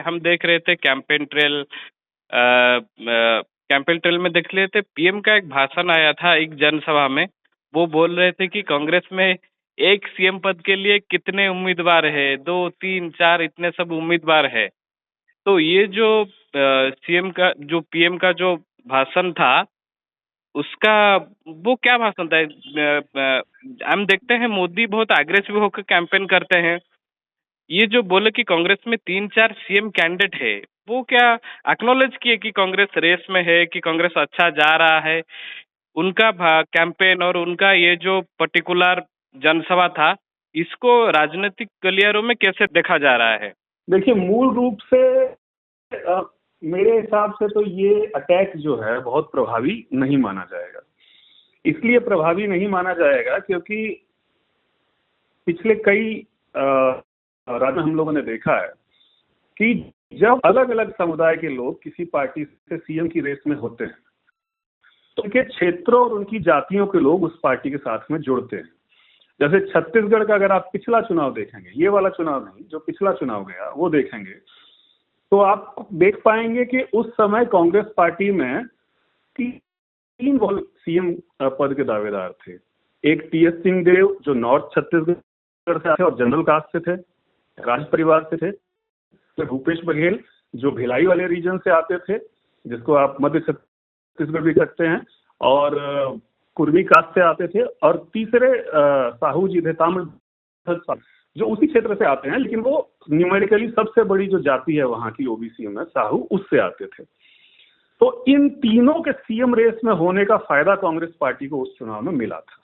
हम देख रहे थे कैंपेन ट्रेल में देख रहे थे, पीएम का एक भाषण आया था एक जनसभा में। वो बोल रहे थे कि कांग्रेस में एक सीएम पद के लिए कितने उम्मीदवार है, 2 3 4 इतने सब उम्मीदवार है। तो ये जो सीएम का जो पीएम का जो भाषण था उसका, वो क्या भाषण था? हम देखते हैं मोदी बहुत अग्रेसिव होकर कैंपेन करते हैं। ये जो बोले कि कांग्रेस में 3 4 सीएम कैंडिडेट है, वो क्या एक्नॉलेज किए कि कांग्रेस रेस में है, कि कांग्रेस अच्छा जा रहा है? उनका कैंपेन और उनका ये जो पर्टिकुलर जनसभा था, इसको राजनीतिक गलियारों में कैसे देखा जा रहा है? देखिए, मूल रूप से मेरे हिसाब से तो ये अटैक जो है बहुत प्रभावी नहीं माना जाएगा। इसलिए प्रभावी नहीं माना जाएगा क्योंकि पिछले कई राज्यों हम लोगों ने देखा है कि जब अलग अलग समुदाय के लोग किसी पार्टी से सीएम की रेस में होते हैं तो उनके क्षेत्रों और उनकी जातियों के लोग उस पार्टी के साथ में जुड़ते हैं। जैसे छत्तीसगढ़ का अगर आप पिछला चुनाव देखेंगे, ये वाला चुनाव नहीं, जो पिछला चुनाव गया वो देखेंगे, तो आप देख पाएंगे कि उस समय कांग्रेस पार्टी में 3 सीएम पद के दावेदार थे। एक टीएस सिंहदेव जो नॉर्थ छत्तीसगढ़ से आते और जनरल कास्ट से थे, राज परिवार से थे। तो भूपेश बघेल जो भिलाई वाले रीजन से आते थे, जिसको आप मध्य छत्तीसगढ़ भी सकते हैं, और कुर्मी कास्ट से आते थे। और तीसरे साहू जी थे, ताम्रध्वज, जो उसी क्षेत्र से आते हैं, लेकिन वो न्यूमेरिकली सबसे बड़ी जो जाति है वहां की ओबीसी में, साहू, उससे आते थे। तो इन तीनों के सीएम रेस में होने का फायदा कांग्रेस पार्टी को उस चुनाव में मिला था।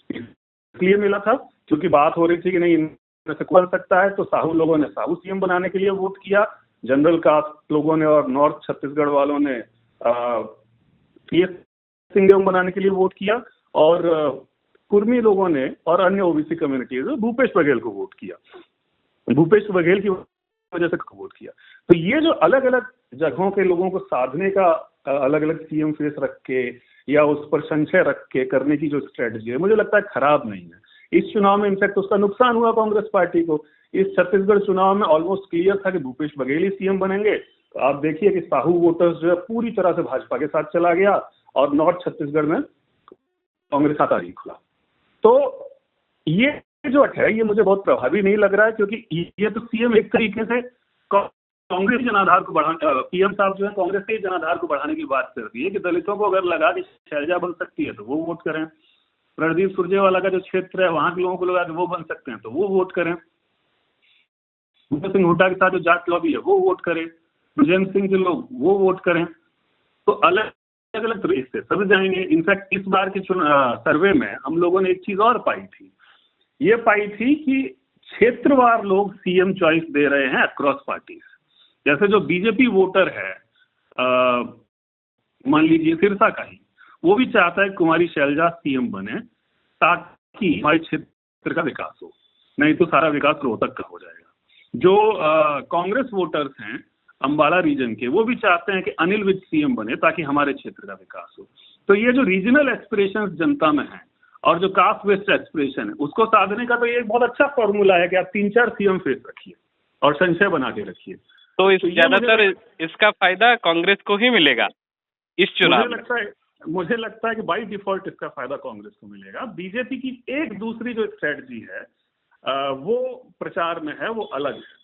इसलिए मिला था क्योंकि बात हो रही थी कि नहीं, इनमें से बन सकता है। तो साहू लोगों ने साहू सीएम बनाने के लिए वोट किया, जनरल कास्ट लोगों ने और नॉर्थ छत्तीसगढ़ वालों ने टीएस सिंहदेव बनाने के लिए वोट किया, और कुर्मी लोगों ने और अन्य ओबीसी कम्युनिटीज भूपेश बघेल को वोट किया, भूपेश बघेल की वजह से वोट किया। तो ये जो अलग अलग जगहों के लोगों को साधने का अलग अलग सीएम फेस रख के या उस पर संशय रख के करने की जो स्ट्रेटजी है, मुझे लगता है खराब नहीं है। इस चुनाव में इनफैक्ट उसका नुकसान हुआ कांग्रेस पार्टी को। इस छत्तीसगढ़ चुनाव में ऑलमोस्ट क्लियर था कि भूपेश बघेल ही सीएम बनेंगे। तो आप देखिए कि साहू वोटर्स जो है पूरी तरह से भाजपा के साथ चला गया, और नॉर्थ छत्तीसगढ़ में कांग्रेस खाता नहीं खुला। तो ये जो है ये मुझे बहुत प्रभावी नहीं लग रहा है, क्योंकि ये तो सीएम एक तरीके से कांग्रेस जनाधार को बढ़ाने, पीएम साहब जो है कांग्रेस के जनाधार को बढ़ाने की बात करती है कि दलितों को अगर लगा कि शैलजा बन सकती है तो वो वोट करें, रणदीप सुरजेवाला का जो क्षेत्र है वहां के लोगों को लगा कि वो बन सकते हैं तो वो वोट करें, भूपेश सिंह हुड्डा के साथ जो जाट लॉबी है वो वोट करें, विजेंद्र सिंह के लोग वो वोट करें। तो अलग अलग तरीके से सब जाएंगे। इनफैक्ट इस बार के सर्वे में हम लोगों ने एक चीज और पाई थी, ये पाई थी कि क्षेत्रवार लोग सीएम चॉइस दे रहे हैं अक्रॉस पार्टीज। जैसे जो बीजेपी वोटर है, मान लीजिए सिरसा का ही, वो भी चाहता है कुमारी शैलजा सीएम बने ताकि हमारे क्षेत्र का विकास हो, नहीं तो सारा विकास रोहतक का हो जाएगा। जो कांग्रेस वोटर्स हैं अंबाला रीजन के, वो भी चाहते हैं कि अनिल विज सीएम बने ताकि हमारे क्षेत्र का विकास हो। तो ये जो रीजनल एस्पिरेशंस जनता में है और जो कास्ट बेस्ड एस्पिरेशन है, उसको साधने का तो ये एक बहुत अच्छा फॉर्मूला है कि आप 3 4 सीएम फेस रखिए और संशय बना के रखिए। तो ज्यादातर इसका फायदा कांग्रेस को ही मिलेगा इस चुनाव में। मुझे लगता है कि बाई डिफॉल्ट इसका फायदा कांग्रेस को मिलेगा। बीजेपी की एक दूसरी जो स्ट्रेटजी है वो प्रचार में है, वो अलग है।